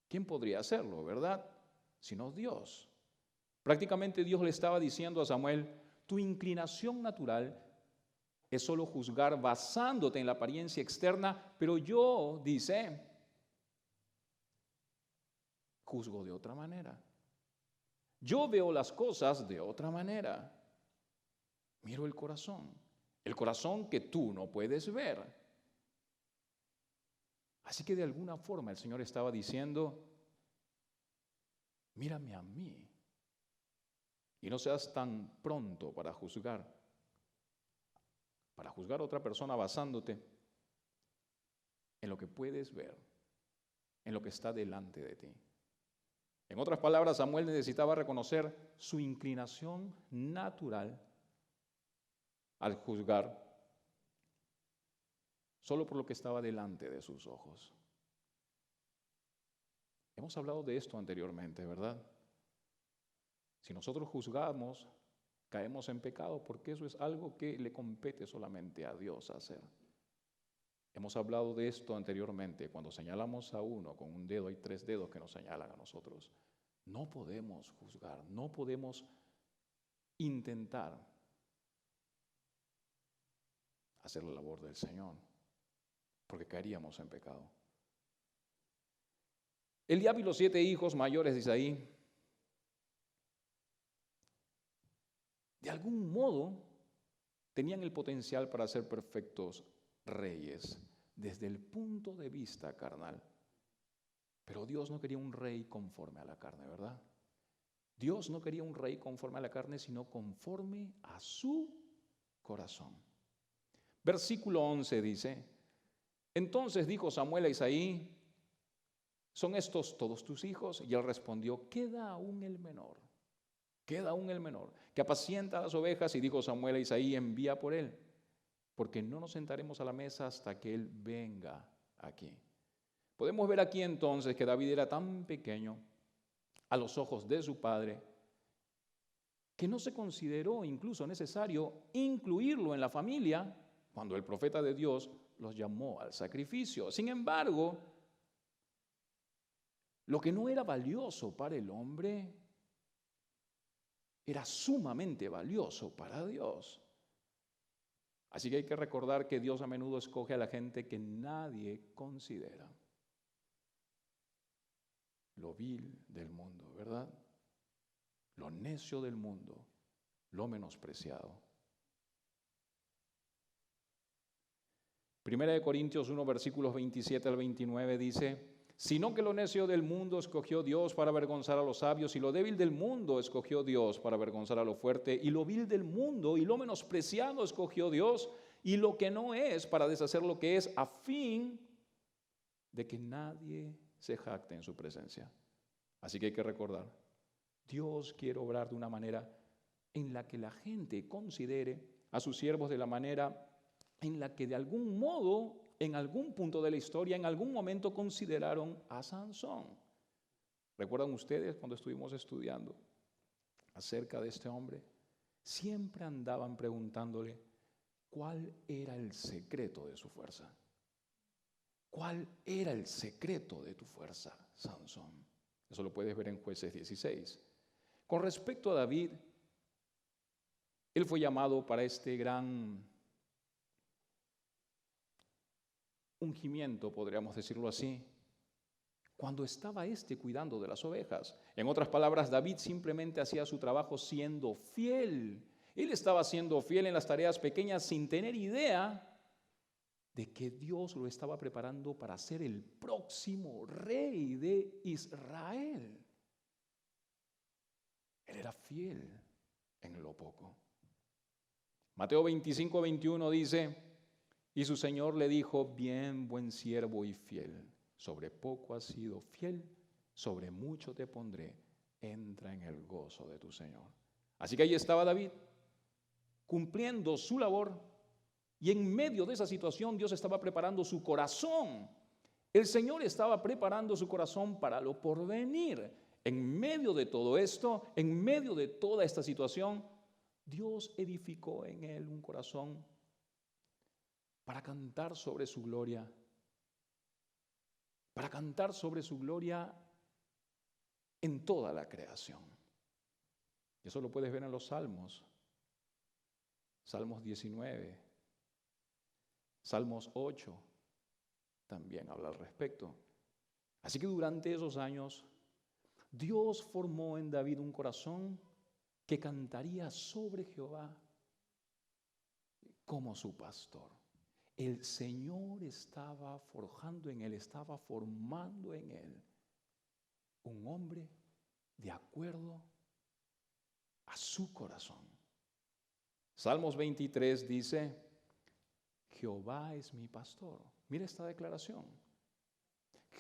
¿Quién podría hacerlo, verdad? Sino Dios. Prácticamente Dios le estaba diciendo a Samuel, tu inclinación natural es solo juzgar basándote en la apariencia externa, pero yo, dice, juzgo de otra manera. Yo veo las cosas de otra manera. Miro el corazón que tú no puedes ver. Así que de alguna forma el Señor estaba diciendo, mírame a mí y no seas tan pronto para juzgar a otra persona basándote en lo que puedes ver, en lo que está delante de ti. En otras palabras, Samuel necesitaba reconocer su inclinación natural al juzgar solo por lo que estaba delante de sus ojos. Hemos hablado de esto anteriormente, ¿verdad? Si nosotros juzgamos, caemos en pecado porque eso es algo que le compete solamente a Dios hacer. Hemos hablado de esto anteriormente. Cuando señalamos a uno con un dedo, hay 3 dedos que nos señalan a nosotros. No podemos juzgar, no podemos intentar hacer la labor del Señor, porque caeríamos en pecado. Eliab y los 7 hijos mayores de Isaí, de algún modo, tenían el potencial para ser perfectos reyes desde el punto de vista carnal. Pero Dios no quería un rey conforme a la carne, ¿verdad? Dios no quería un rey conforme a la carne, sino conforme a su corazón. Versículo 11 dice, entonces dijo Samuel a Isaí, ¿son estos todos tus hijos? Y él respondió, queda aún el menor, que apacienta las ovejas. Y dijo Samuel a Isaí, envía por él, porque no nos sentaremos a la mesa hasta que él venga aquí. Podemos ver aquí entonces que David era tan pequeño a los ojos de su padre que no se consideró incluso necesario incluirlo en la familia cuando el profeta de Dios los llamó al sacrificio. Sin embargo, lo que no era valioso para el hombre era sumamente valioso para Dios. Así que hay que recordar que Dios a menudo escoge a la gente que nadie considera. Lo vil del mundo, ¿verdad? Lo necio del mundo, lo menospreciado. Primera de Corintios 1, versículos 27 al 29 dice, sino que lo necio del mundo escogió Dios para avergonzar a los sabios, y lo débil del mundo escogió Dios para avergonzar a lo fuerte, y lo vil del mundo y lo menospreciado escogió Dios, y lo que no es para deshacer lo que es, a fin de que nadie se jacte en su presencia. Así que hay que recordar, Dios quiere obrar de una manera en la que la gente considere a sus siervos de la manera en la que de algún modo, en algún punto de la historia, en algún momento consideraron a Sansón. ¿Recuerdan ustedes cuando estuvimos estudiando acerca de este hombre? Siempre andaban preguntándole cuál era el secreto de su fuerza. ¿Cuál era el secreto de tu fuerza, Sansón? Eso lo puedes ver en Jueces 16. Con respecto a David, él fue llamado para este gran ungimiento, podríamos decirlo así, cuando estaba cuidando de las ovejas. En otras palabras, David simplemente hacía su trabajo siendo fiel. Él estaba siendo fiel en las tareas pequeñas sin tener idea de que Dios lo estaba preparando para ser el próximo rey de Israel. Él era fiel en lo poco. Mateo 25, 21 dice, y su Señor le dijo, bien, buen siervo y fiel, sobre poco has sido fiel, sobre mucho te pondré, entra en el gozo de tu Señor. Así que ahí estaba David, cumpliendo su labor, y en medio de esa situación Dios estaba preparando su corazón. El Señor estaba preparando su corazón para lo porvenir. En medio de todo esto, en medio de toda esta situación, Dios edificó en él un corazón para cantar sobre su gloria. Para cantar sobre su gloria en toda la creación. Eso lo puedes ver en los Salmos. Salmos 19, Salmos 8 también habla al respecto. Así que durante esos años, Dios formó en David un corazón que cantaría sobre Jehová como su pastor. El Señor estaba forjando en él, estaba formando en él un hombre de acuerdo a su corazón. Salmos 23 dice, Jehová es mi pastor. Mira esta declaración.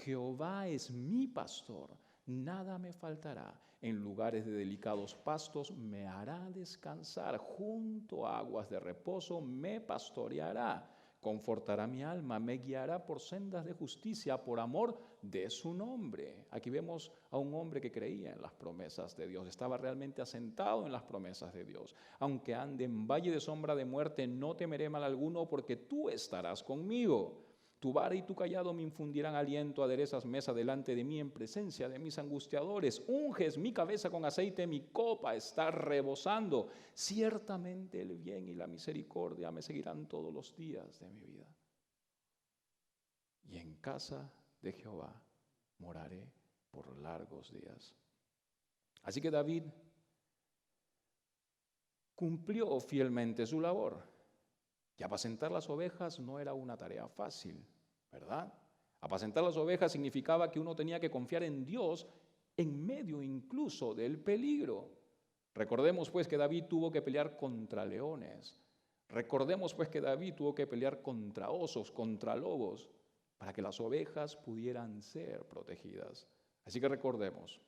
Jehová es mi pastor, nada me faltará. En lugares de delicados pastos me hará descansar, junto a aguas de reposo me pastoreará. Confortará mi alma, me guiará por sendas de justicia, por amor de su nombre. Aquí vemos a un hombre que creía en las promesas de Dios, estaba realmente asentado en las promesas de Dios. Aunque ande en valle de sombra de muerte, no temeré mal alguno, porque tú estarás conmigo. Tu vara y tu callado me infundirán aliento, aderezas mesa delante de mí en presencia de mis angustiadores. Unges mi cabeza con aceite, mi copa está rebosando. Ciertamente el bien y la misericordia me seguirán todos los días de mi vida. Y en casa de Jehová moraré por largos días. Así que David cumplió fielmente su labor. Y apacentar las ovejas no era una tarea fácil, ¿verdad? Apacentar las ovejas significaba que uno tenía que confiar en Dios en medio incluso del peligro. Recordemos pues que David tuvo que pelear contra leones. Recordemos pues que David tuvo que pelear contra osos, contra lobos, para que las ovejas pudieran ser protegidas. Así que recordemos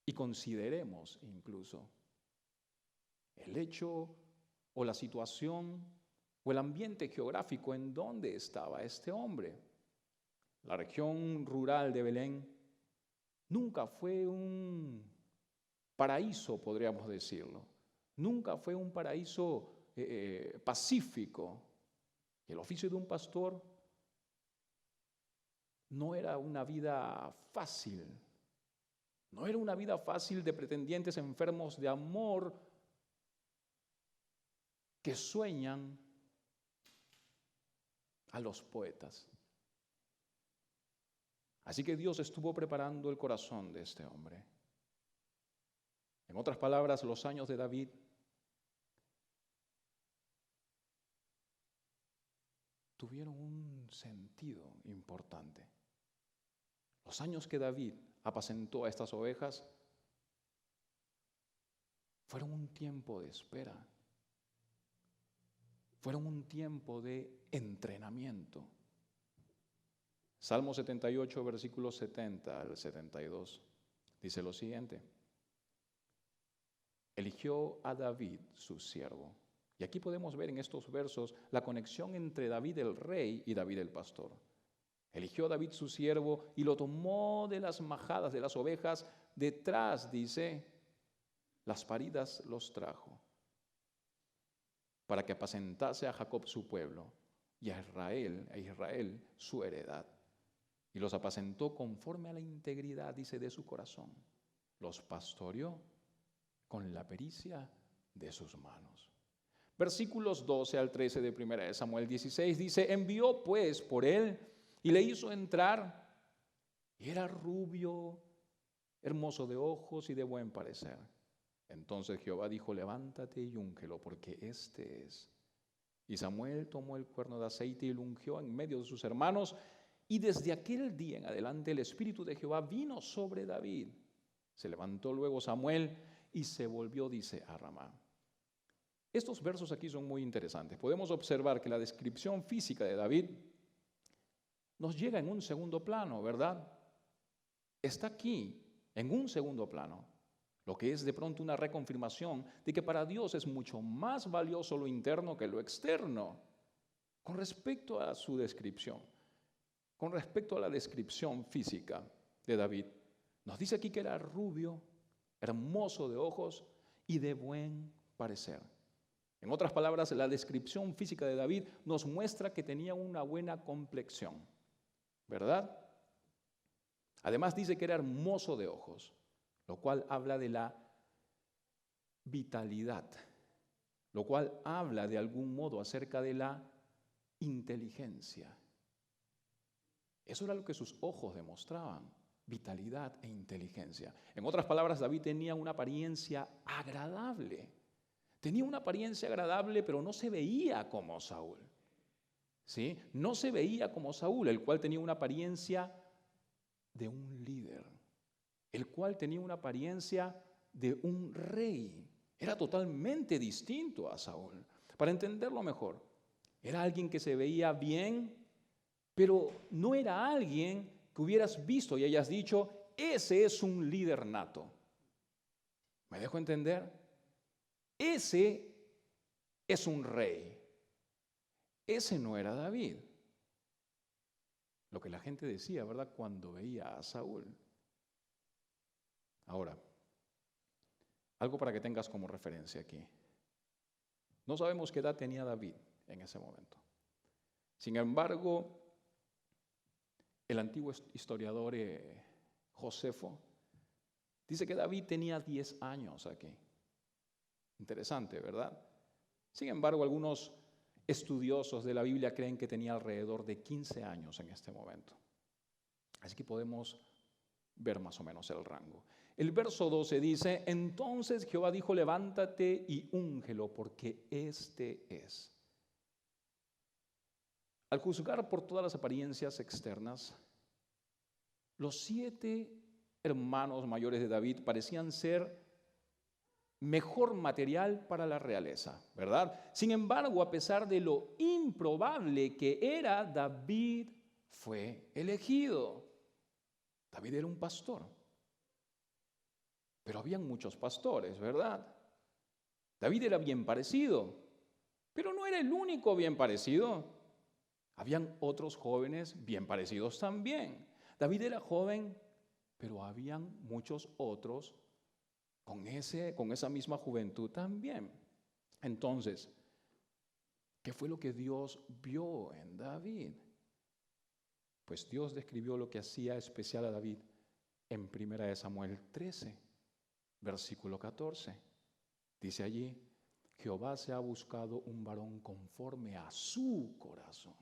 y consideremos incluso el hecho o la situación o el ambiente geográfico en donde estaba este hombre. La región rural de Belén nunca fue un paraíso, podríamos decirlo. Nunca fue un paraíso pacífico. El oficio de un pastor no era una vida fácil. No era una vida fácil de pretendientes enfermos de amor que sueñan a los poetas. Así que Dios estuvo preparando el corazón de este hombre. En otras palabras, los años de David tuvieron un sentido importante. Los años que David apacentó a estas ovejas fueron un tiempo de espera. Fueron un tiempo de entrenamiento. Salmo 78, versículos 70 al 72, dice lo siguiente. Eligió a David, su siervo. Y aquí podemos ver en estos versos la conexión entre David el rey y David el pastor. Eligió a David, su siervo, y lo tomó de las majadas de las ovejas. Detrás, dice, las paridas los trajo, para que apacentase a Jacob su pueblo y a Israel su heredad. Y los apacentó conforme a la integridad, dice, de su corazón. Los pastoreó con la pericia de sus manos. Versículos 12 al 13 de 1 Samuel 16 dice, envió pues por él y le hizo entrar, y era rubio, hermoso de ojos y de buen parecer. Entonces Jehová dijo, levántate y úngelo, porque este es. Y Samuel tomó el cuerno de aceite y lo ungió en medio de sus hermanos, y desde aquel día en adelante el Espíritu de Jehová vino sobre David. Se levantó luego Samuel y se volvió, dice, a Ramá. Estos versos aquí son muy interesantes. Podemos observar que la descripción física de David nos llega en un segundo plano, ¿verdad? Está aquí, en un segundo plano. Lo que es de pronto una reconfirmación de que para Dios es mucho más valioso lo interno que lo externo. Con respecto a su descripción, con respecto a la descripción física de David, nos dice aquí que era rubio, hermoso de ojos y de buen parecer. En otras palabras, la descripción física de David nos muestra que tenía una buena complexión, ¿verdad? Además dice que era hermoso de ojos, lo cual habla de la vitalidad, lo cual habla de algún modo acerca de la inteligencia. Eso era lo que sus ojos demostraban, vitalidad e inteligencia. En otras palabras, David tenía una apariencia agradable. Tenía una apariencia agradable, pero no se veía como Saúl. ¿Sí? No se veía como Saúl, el cual tenía una apariencia de un líder, el cual tenía una apariencia de un rey. Era totalmente distinto a Saúl. Para entenderlo mejor, era alguien que se veía bien, pero no era alguien que hubieras visto y hayas dicho, ese es un líder nato. ¿Me dejo entender? Ese es un rey. Ese no era David. Lo que la gente decía, ¿verdad? Cuando veía a Saúl. Ahora, algo para que tengas como referencia aquí. No sabemos qué edad tenía David en ese momento. Sin embargo, el antiguo historiador Josefo dice que David tenía 10 años aquí. Interesante, ¿verdad? Sin embargo, algunos estudiosos de la Biblia creen que tenía alrededor de 15 años en este momento. Así que podemos ver más o menos el rango. El verso 12 dice, entonces Jehová dijo, levántate y úngelo, porque este es. Al juzgar por todas las apariencias externas, los 7 hermanos mayores de David parecían ser mejor material para la realeza, ¿verdad? Sin embargo, a pesar de lo improbable que era, David fue elegido. David era un pastor, pero habían muchos pastores, ¿verdad? David era bien parecido, pero no era el único bien parecido. Habían otros jóvenes bien parecidos también. David era joven, pero habían muchos otros con esa misma juventud también. Entonces, ¿qué fue lo que Dios vio en David? Pues Dios describió lo que hacía especial a David en 1 Samuel 13, versículo 14. Dice allí, Jehová se ha buscado un varón conforme a su corazón.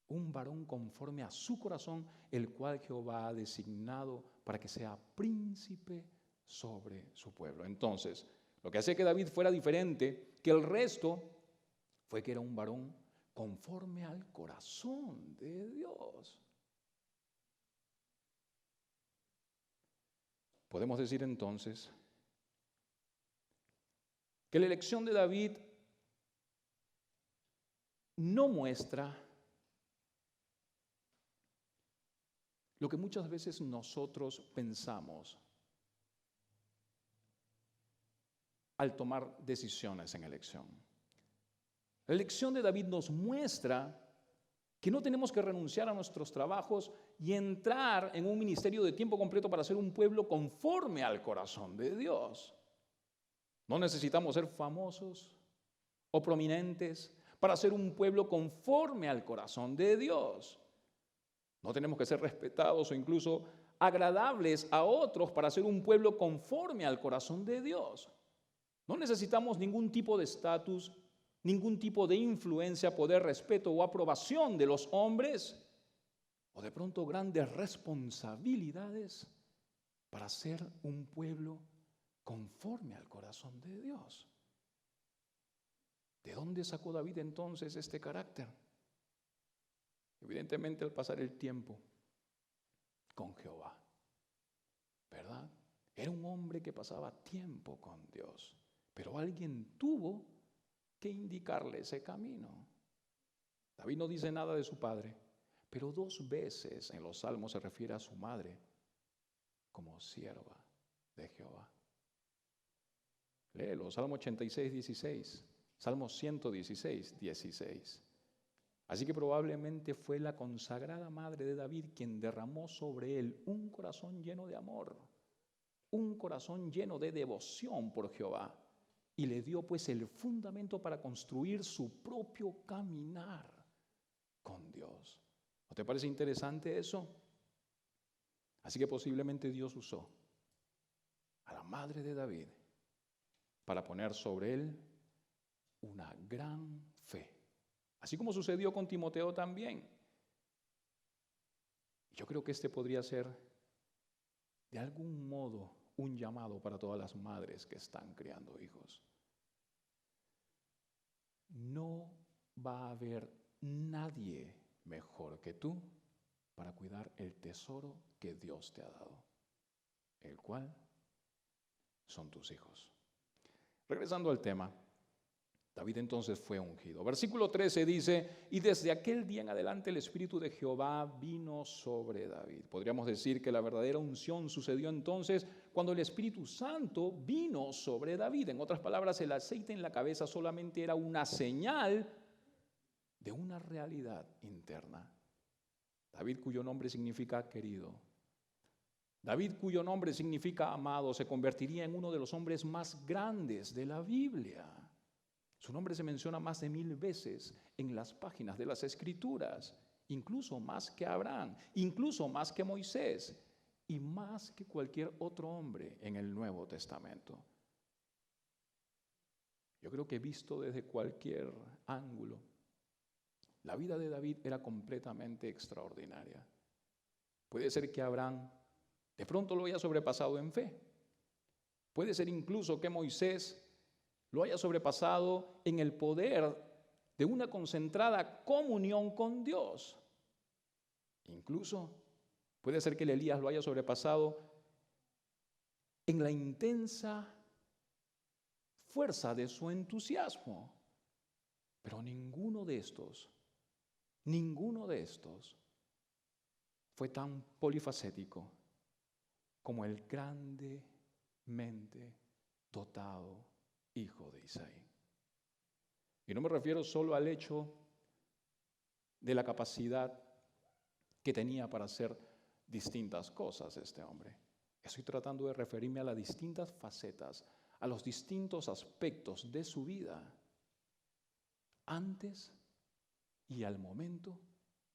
Un varón conforme a su corazón, el cual Jehová ha designado para que sea príncipe sobre su pueblo. Entonces, lo que hace que David fuera diferente que el resto fue que era un varón conforme al corazón de Dios. Podemos decir entonces que la elección de David no muestra lo que muchas veces nosotros pensamos al tomar decisiones en elección. La elección de David nos muestra que no tenemos que renunciar a nuestros trabajos y entrar en un ministerio de tiempo completo para ser un pueblo conforme al corazón de Dios. No necesitamos ser famosos o prominentes para ser un pueblo conforme al corazón de Dios. No tenemos que ser respetados o incluso agradables a otros para ser un pueblo conforme al corazón de Dios. No necesitamos ningún tipo de estatus, ningún tipo de influencia, poder, respeto o aprobación de los hombres, o de pronto grandes responsabilidades para ser un pueblo conforme al corazón de Dios. ¿De dónde sacó David entonces este carácter? Evidentemente al pasar el tiempo con Jehová, ¿verdad? Era un hombre que pasaba tiempo con Dios, pero alguien tuvo que indicarle ese camino. David no dice nada de su padre, pero 2 veces en los salmos se refiere a su madre como sierva de Jehová. Léelo, Salmo 86, 16, Salmo 116, 16. Así que probablemente fue la consagrada madre de David quien derramó sobre él un corazón lleno de amor, un corazón lleno de devoción por Jehová, y le dio pues el fundamento para construir su propio caminar con Dios. ¿No te parece interesante eso? Así que posiblemente Dios usó a la madre de David para poner sobre él una gran fe. Así como sucedió con Timoteo también. Yo creo que este podría ser de algún modo un llamado para todas las madres que están criando hijos. No va a haber nadie mejor que tú para cuidar el tesoro que Dios te ha dado, el cual son tus hijos. Regresando al tema, David entonces fue ungido. Versículo 13 dice, y desde aquel día en adelante el Espíritu de Jehová vino sobre David. Podríamos decir que la verdadera unción sucedió entonces cuando el Espíritu Santo vino sobre David. En otras palabras, el aceite en la cabeza solamente era una señal de una realidad interna. David, cuyo nombre significa querido, David, cuyo nombre significa amado, se convertiría en uno de los hombres más grandes de la Biblia. Su nombre se menciona más de 1000 veces en las páginas de las Escrituras, incluso más que Abraham, incluso más que Moisés y más que cualquier otro hombre en el Nuevo Testamento. Yo creo que visto desde cualquier ángulo, la vida de David era completamente extraordinaria. Puede ser que Abraham de pronto lo haya sobrepasado en fe. Puede ser incluso que Moisés lo haya sobrepasado en el poder de una concentrada comunión con Dios. Incluso puede ser que el Elías lo haya sobrepasado en la intensa fuerza de su entusiasmo. Pero ninguno de estos fue tan polifacético como el grandemente dotado hijo de Isaí. Y no me refiero solo al hecho de la capacidad que tenía para hacer distintas cosas este hombre. Estoy tratando de referirme a las distintas facetas, a los distintos aspectos de su vida antes y al momento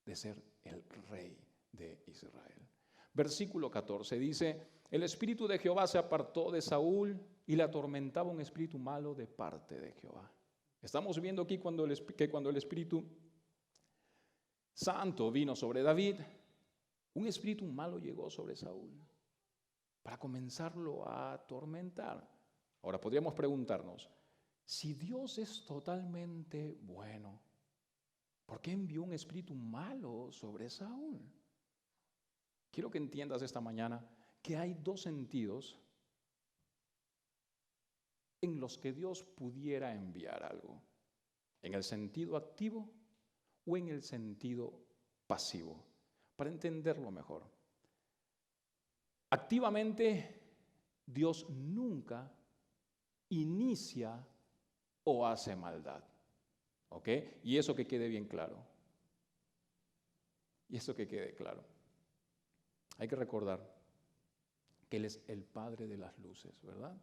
de ser el rey de Israel. Versículo 14 dice, el espíritu de Jehová se apartó de Saúl y le atormentaba un espíritu malo de parte de Jehová. Estamos viendo aquí que cuando el Espíritu Santo vino sobre David, un espíritu malo llegó sobre Saúl para comenzarlo a atormentar. Ahora podríamos preguntarnos, si Dios es totalmente bueno, ¿por qué envió un espíritu malo sobre Saúl? Quiero que entiendas esta mañana que hay dos sentidos en los que Dios pudiera enviar algo, en el sentido activo o en el sentido pasivo, para entenderlo mejor. Activamente, Dios nunca inicia o hace maldad, ¿ok? Y eso que quede bien claro. Y eso que quede claro. Hay que recordar que Él es el Padre de las luces, ¿verdad?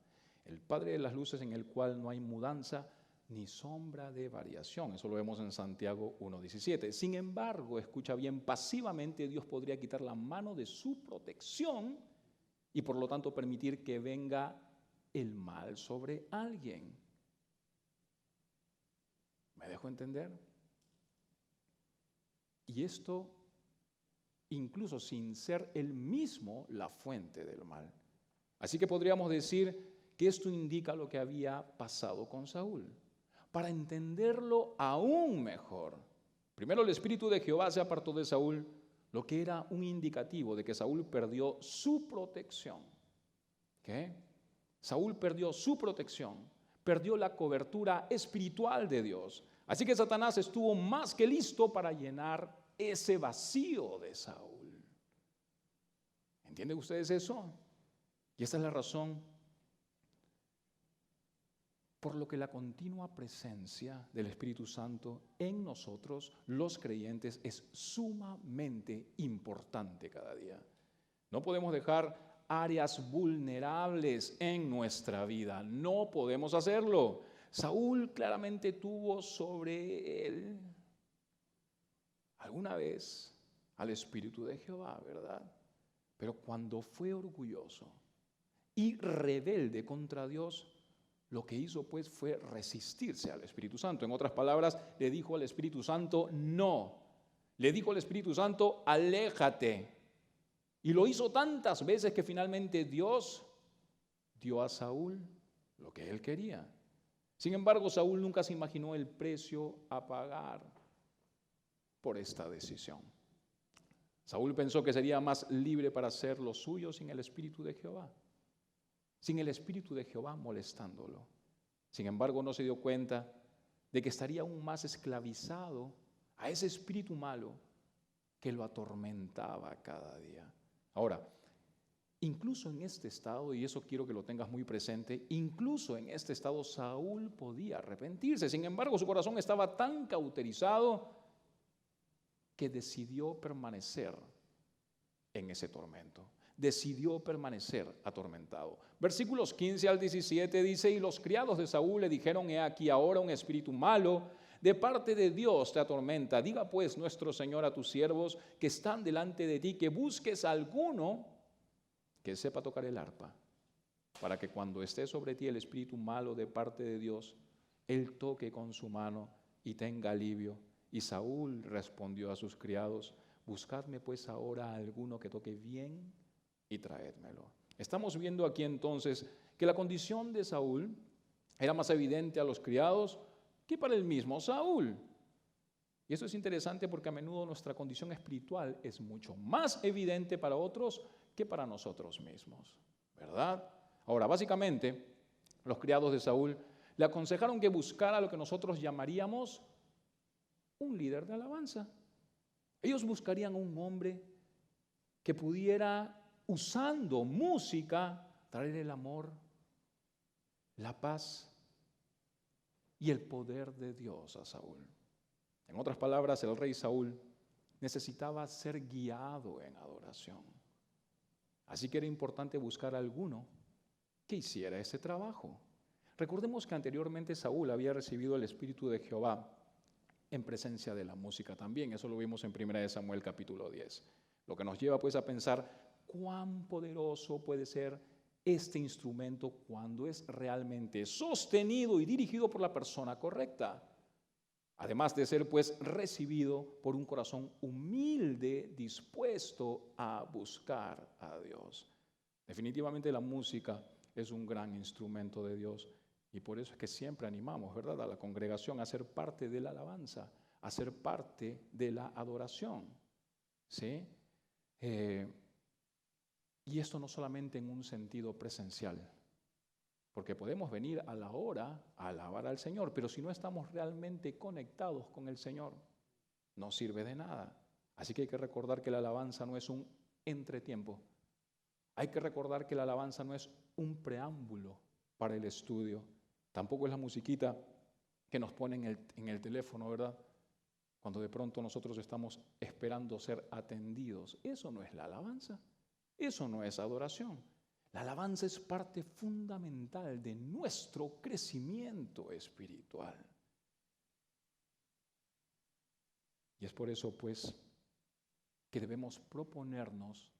El Padre de las luces en el cual no hay mudanza ni sombra de variación. Eso lo vemos en Santiago 1:17. Sin embargo, escucha bien, pasivamente Dios podría quitar la mano de su protección y por lo tanto permitir que venga el mal sobre alguien. ¿Me dejo entender? Y esto incluso sin ser él mismo la fuente del mal. Así que podríamos decir que esto indica lo que había pasado con Saúl. Para entenderlo aún mejor, primero el Espíritu de Jehová se apartó de Saúl, lo que era un indicativo de que Saúl perdió su protección. ¿Qué? Saúl perdió su protección, perdió la cobertura espiritual de Dios. Así que Satanás estuvo más que listo para llenar ese vacío de Saúl. ¿Entienden ustedes eso? Y esa es la razón por lo que la continua presencia del Espíritu Santo en nosotros, los creyentes, es sumamente importante cada día. No podemos dejar áreas vulnerables en nuestra vida. No podemos hacerlo. Saúl claramente tuvo sobre él alguna vez al Espíritu de Jehová, ¿verdad? Pero cuando fue orgulloso y rebelde contra Dios, lo que hizo pues fue resistirse al Espíritu Santo. En otras palabras, le dijo al Espíritu Santo, no. Le dijo al Espíritu Santo, aléjate. Y lo hizo tantas veces que finalmente Dios dio a Saúl lo que él quería. Sin embargo, Saúl nunca se imaginó el precio a pagar por esta decisión. Saúl pensó que sería más libre para hacer lo suyo sin el Espíritu de Jehová, sin el Espíritu de Jehová molestándolo. Sin embargo, no se dio cuenta de que estaría aún más esclavizado a ese espíritu malo que lo atormentaba cada día. Ahora, incluso en este estado, y eso quiero que lo tengas muy presente, incluso en este estado Saúl podía arrepentirse. Sin embargo, su corazón estaba tan cauterizado que decidió permanecer en ese tormento. Decidió permanecer atormentado. Versículos 15 al 17 dice, y los criados de Saúl le dijeron, he aquí ahora un espíritu malo de parte de Dios te atormenta. Diga pues nuestro Señor a tus siervos que están delante de ti, que busques a alguno que sepa tocar el arpa, para que cuando esté sobre ti el espíritu malo de parte de Dios, él toque con su mano y tenga alivio. Y Saúl respondió a sus criados, buscadme pues ahora a alguno que toque bien y traédmelo. Estamos viendo aquí entonces que la condición de Saúl era más evidente a los criados que para el mismo Saúl. Y eso es interesante porque a menudo nuestra condición espiritual es mucho más evidente para otros que para nosotros mismos, ¿verdad? Ahora, básicamente, los criados de Saúl le aconsejaron que buscara lo que nosotros llamaríamos un líder de alabanza. Ellos buscarían un hombre que pudiera, usando música, traer el amor, la paz y el poder de Dios a Saúl. En otras palabras, el rey Saúl necesitaba ser guiado en adoración. Así que era importante buscar a alguno que hiciera ese trabajo. Recordemos que anteriormente Saúl había recibido el Espíritu de Jehová en presencia de la música también. Eso lo vimos en 1 Samuel capítulo 10. Lo que nos lleva pues a pensar cuán poderoso puede ser este instrumento cuando es realmente sostenido y dirigido por la persona correcta. Además de ser pues recibido por un corazón humilde, dispuesto a buscar a Dios. Definitivamente la música es un gran instrumento de Dios y por eso es que siempre animamos, ¿verdad?, a la congregación a ser parte de la alabanza, a ser parte de la adoración, ¿sí? Y esto no solamente en un sentido presencial, porque podemos venir a la hora a alabar al Señor, pero si no estamos realmente conectados con el Señor, no sirve de nada. Así que hay que recordar que la alabanza no es un entretiempo. Hay que recordar que la alabanza no es un preámbulo para el estudio. Tampoco es la musiquita que nos ponen en el teléfono, ¿verdad? Cuando de pronto nosotros estamos esperando ser atendidos. Eso no es la alabanza. Eso no es adoración. La alabanza es parte fundamental de nuestro crecimiento espiritual. Y es por eso, pues, que debemos proponernos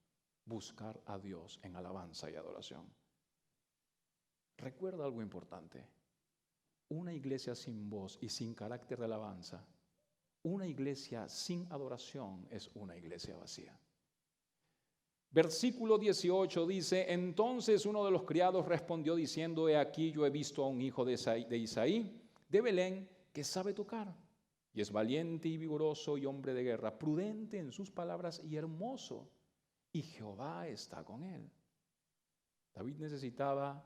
buscar a Dios en alabanza y adoración. Recuerda algo importante. Una iglesia sin voz y sin carácter de alabanza, una iglesia sin adoración es una iglesia vacía. Versículo 18 dice, entonces uno de los criados respondió diciendo, he aquí yo he visto a un hijo de Isaí, de Belén, que sabe tocar, y es valiente y vigoroso y hombre de guerra, prudente en sus palabras y hermoso, y Jehová está con él. David necesitaba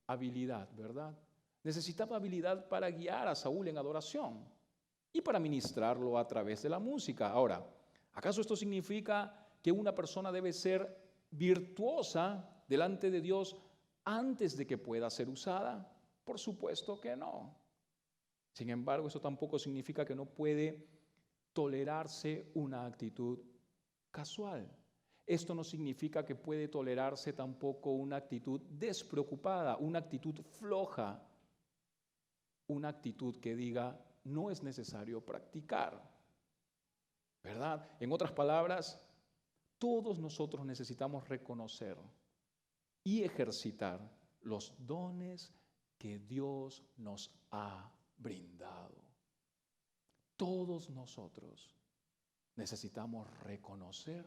habilidad, ¿verdad? Necesitaba habilidad para guiar a Saúl en adoración y para ministrarlo a través de la música. Ahora, ¿acaso esto significa que una persona debe ser virtuosa delante de Dios antes de que pueda ser usada? Por supuesto que no. Sin embargo, eso tampoco significa que no puede tolerarse una actitud casual. Esto no significa que puede tolerarse tampoco una actitud despreocupada, una actitud floja, una actitud que diga, no es necesario practicar, ¿verdad? En otras palabras, Todos nosotros necesitamos reconocer y ejercitar los dones que Dios nos ha brindado. Todos nosotros necesitamos reconocer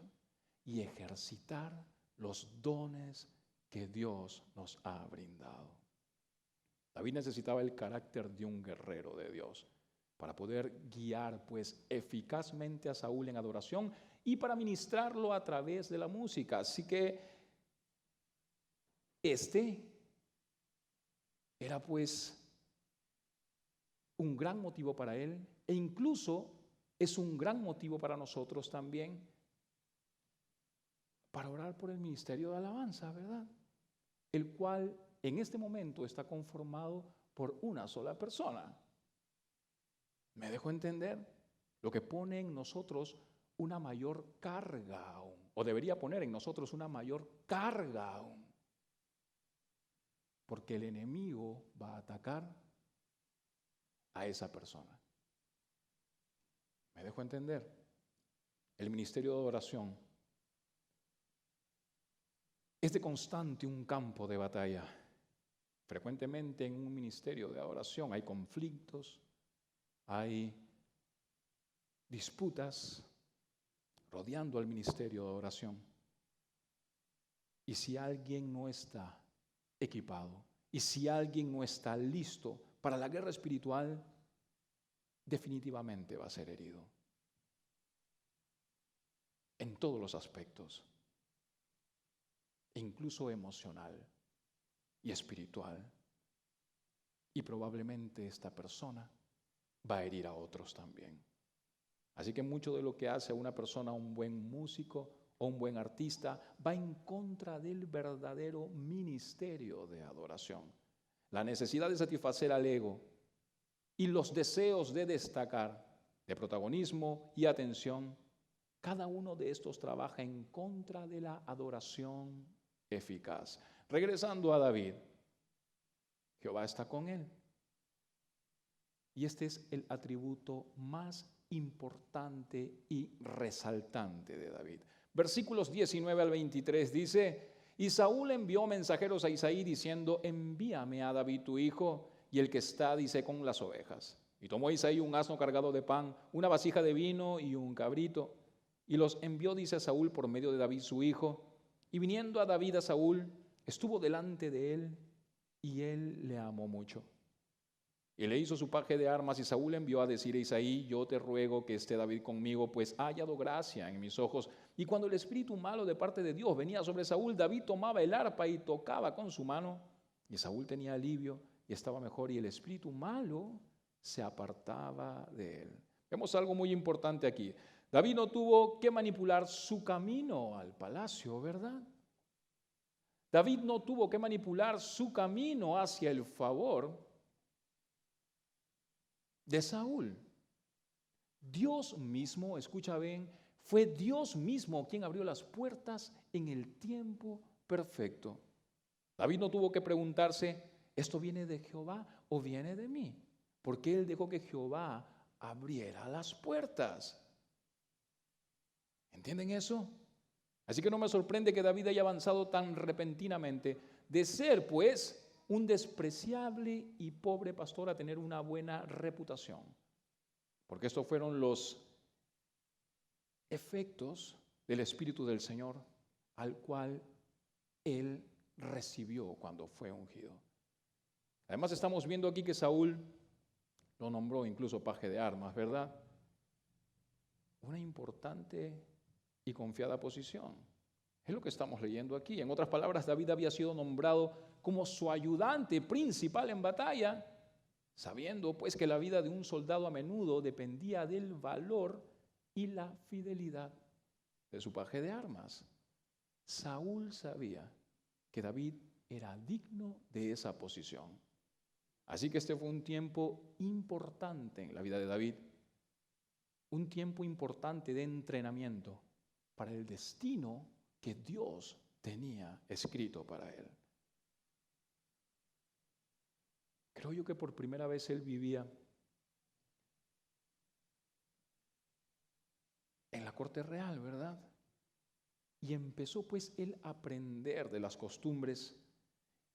y ejercitar los dones que Dios nos ha brindado. David necesitaba el carácter de un guerrero de Dios para poder guiar pues eficazmente a Saúl en adoración y para ministrarlo a través de la música. Así que este era pues un gran motivo para él e incluso es un gran motivo para nosotros también para orar por el ministerio de alabanza, ¿verdad? El cual en este momento está conformado por una sola persona. ¿Me dejo entender? Lo que pone en nosotros una mayor carga aún, o debería poner en nosotros una mayor carga aún, porque el enemigo va a atacar a esa persona. ¿Me dejo entender? El ministerio de oración es de constante un campo de batalla. Frecuentemente en un ministerio de adoración hay conflictos, hay disputas rodeando al ministerio de oración. Y si alguien no está equipado, y si alguien no está listo para la guerra espiritual, definitivamente va a ser herido. En todos los aspectos, incluso emocional y espiritual. Y probablemente esta persona va a herir a otros también. Así que mucho de lo que hace a una persona un buen músico o un buen artista va en contra del verdadero ministerio de adoración. La necesidad de satisfacer al ego y los deseos de destacar, de protagonismo y atención, cada uno de estos trabaja en contra de la adoración eficaz. Regresando a David, Jehová está con él. Y este es el atributo más importante y resaltante de David. Versículos 19 al 23 dice: y Saúl envió mensajeros a Isaí diciendo: envíame a David tu hijo. Y el que está, dice, con las ovejas. Y tomó Isaí un asno cargado de pan, una vasija de vino y un cabrito. Y los envió, dice, Saúl por medio de David su hijo. Y viniendo a David a Saúl, estuvo delante de él, y él le amó mucho. Y le hizo su paje de armas, y Saúl envió a decir a Isaí: yo te ruego que esté David conmigo, pues ha hallado gracia en mis ojos. Y cuando el espíritu malo de parte de Dios venía sobre Saúl, David tomaba el arpa y tocaba con su mano, y Saúl tenía alivio y estaba mejor, y el espíritu malo se apartaba de él. Vemos algo muy importante aquí. David no tuvo que manipular su camino al palacio, ¿verdad? David no tuvo que manipular su camino hacia el favor de Saúl. Dios mismo, escucha bien, fue Dios mismo quien abrió las puertas en el tiempo perfecto. David no tuvo que preguntarse: ¿esto viene de Jehová o viene de mí? Porque él dejó que Jehová abriera las puertas. ¿Entienden eso? Así que no me sorprende que David haya avanzado tan repentinamente de ser, pues, un despreciable y pobre pastor a tener una buena reputación. Porque estos fueron los efectos del Espíritu del Señor al cual él recibió cuando fue ungido. Además estamos viendo aquí que Saúl lo nombró incluso paje de armas, ¿verdad? Una importante y confiada posición. Es lo que estamos leyendo aquí. En otras palabras, David había sido nombrado como su ayudante principal en batalla, sabiendo pues que la vida de un soldado a menudo dependía del valor y la fidelidad de su paje de armas. Saúl sabía que David era digno de esa posición. Así que este fue un tiempo importante en la vida de David, un tiempo importante de entrenamiento para el destino que Dios tenía escrito para él. Creo yo que por primera vez él vivía en la corte real, ¿verdad? Y empezó pues él a aprender de las costumbres,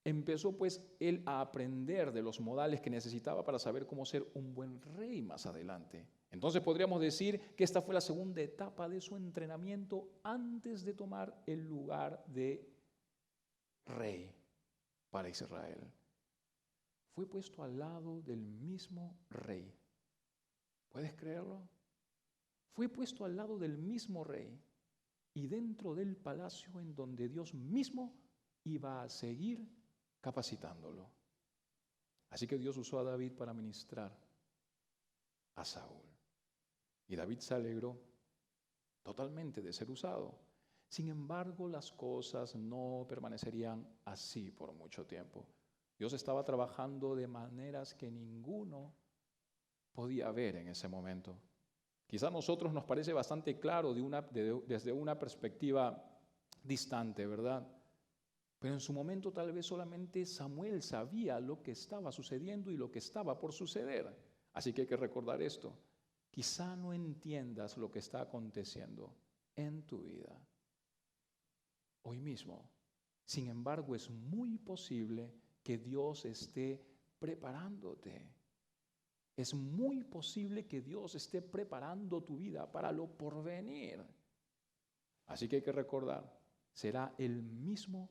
empezó pues él a aprender de los modales que necesitaba para saber cómo ser un buen rey más adelante. Entonces podríamos decir que esta fue la segunda etapa de su entrenamiento antes de tomar el lugar de rey para Israel. Fue puesto al lado del mismo rey. ¿Puedes creerlo? Fue puesto al lado del mismo rey y dentro del palacio en donde Dios mismo iba a seguir capacitándolo. Así que Dios usó a David para ministrar a Saúl. Y David se alegró totalmente de ser usado. Sin embargo, las cosas no permanecerían así por mucho tiempo. Dios estaba trabajando de maneras que ninguno podía ver en ese momento. Quizá a nosotros nos parece bastante claro desde una perspectiva distante, ¿verdad? Pero en su momento tal vez solamente Samuel sabía lo que estaba sucediendo y lo que estaba por suceder. Así que hay que recordar esto. Quizá no entiendas lo que está aconteciendo en tu vida hoy mismo. Sin embargo, es muy posible que Dios esté preparándote. Es muy posible que Dios esté preparando tu vida para lo porvenir. Así que hay que recordar, será Él mismo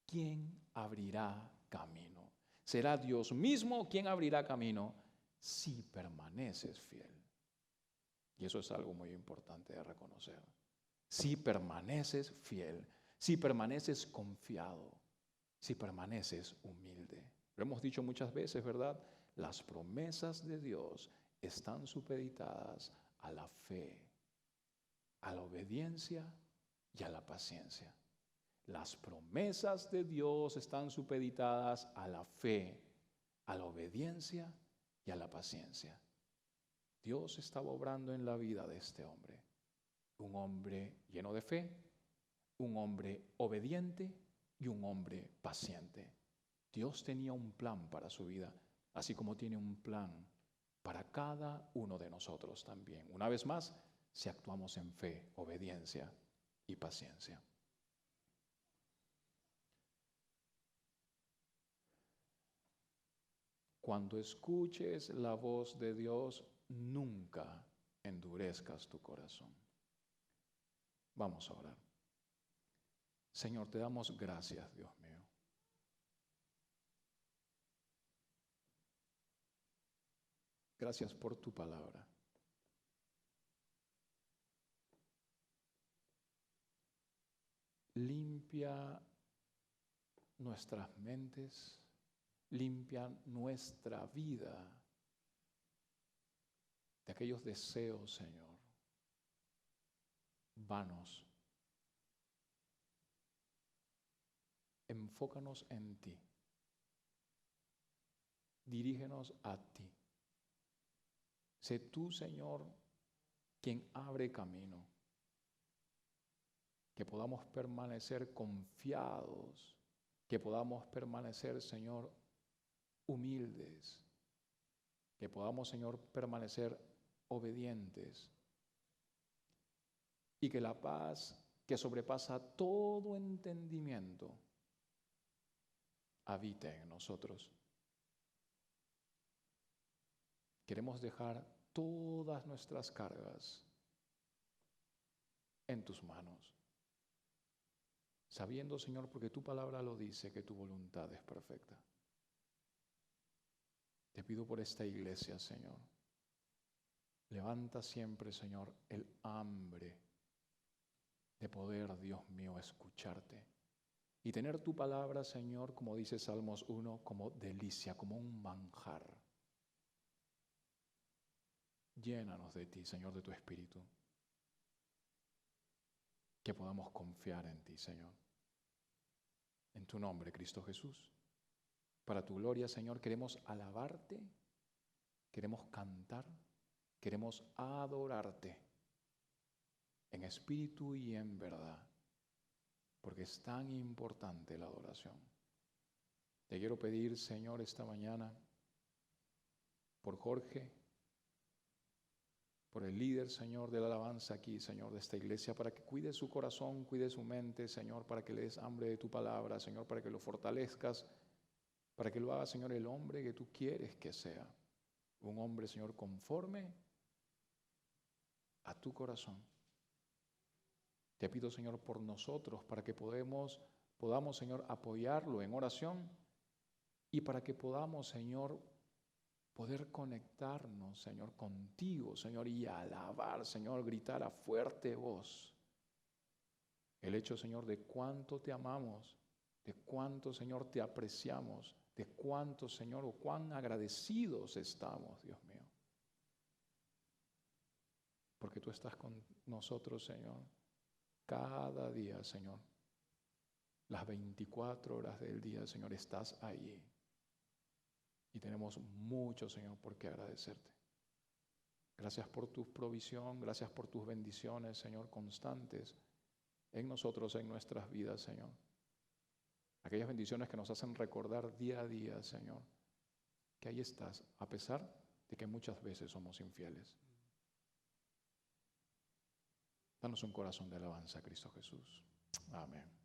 quien abrirá camino. Será Dios mismo quien abrirá camino si permaneces fiel. Y eso es algo muy importante de reconocer. Si permaneces fiel, si permaneces confiado, si permaneces humilde. Lo hemos dicho muchas veces, ¿verdad? Las promesas de Dios están supeditadas a la fe, a la obediencia y a la paciencia. Las promesas de Dios están supeditadas a la fe, a la obediencia y a la paciencia. Dios estaba obrando en la vida de este hombre. Un hombre lleno de fe, un hombre obediente y un hombre paciente. Dios tenía un plan para su vida, así como tiene un plan para cada uno de nosotros también. Una vez más, si actuamos en fe, obediencia y paciencia. Cuando escuches la voz de Dios, nunca endurezcas tu corazón. Vamos a orar. Señor, te damos gracias, Dios mío. Gracias por tu palabra. Limpia nuestras mentes, limpia nuestra vida de aquellos deseos, Señor, vanos. Enfócanos en ti. Dirígenos a ti. Sé tú, Señor, quien abre camino. Que podamos permanecer confiados, que podamos permanecer, Señor, humildes, que podamos, Señor, permanecer obedientes y que la paz que sobrepasa todo entendimiento habite en nosotros. Queremos dejar todas nuestras cargas en tus manos, sabiendo, Señor, porque tu palabra lo dice, que tu voluntad es perfecta. Te pido por esta iglesia, Señor. Levanta siempre, Señor, el hambre de poder, Dios mío, escucharte y tener tu palabra, Señor, como dice Salmos 1, como delicia, como un manjar. Llénanos de ti, Señor, de tu Espíritu. Que podamos confiar en ti, Señor. En tu nombre, Cristo Jesús. Para tu gloria, Señor, queremos alabarte, queremos cantar, queremos adorarte en espíritu y en verdad, porque es tan importante la adoración. Te quiero pedir, Señor, esta mañana por Jorge, por el líder, Señor, de la alabanza aquí, Señor, de esta iglesia, para que cuide su corazón, cuide su mente, Señor, para que le des hambre de tu palabra, Señor, para que lo fortalezcas, para que lo haga, Señor, el hombre que tú quieres que sea. Un hombre, Señor, conforme a tu corazón. Te pido, Señor, por nosotros, para que podamos, Señor, apoyarlo en oración y para que podamos, Señor, poder conectarnos, Señor, contigo, Señor, y alabar, Señor, gritar a fuerte voz el hecho, Señor, de cuánto te amamos, de cuánto, Señor, te apreciamos, de cuánto, Señor, o cuán agradecidos estamos, Dios mío. Porque tú estás con nosotros, Señor, cada día, Señor. Las 24 horas del día, Señor, estás allí. Y tenemos mucho, Señor, por qué agradecerte. Gracias por tu provisión, gracias por tus bendiciones, Señor, constantes en nosotros, en nuestras vidas, Señor. Aquellas bendiciones que nos hacen recordar día a día, Señor, que ahí estás, a pesar de que muchas veces somos infieles. Danos un corazón de alabanza, Cristo Jesús. Amén.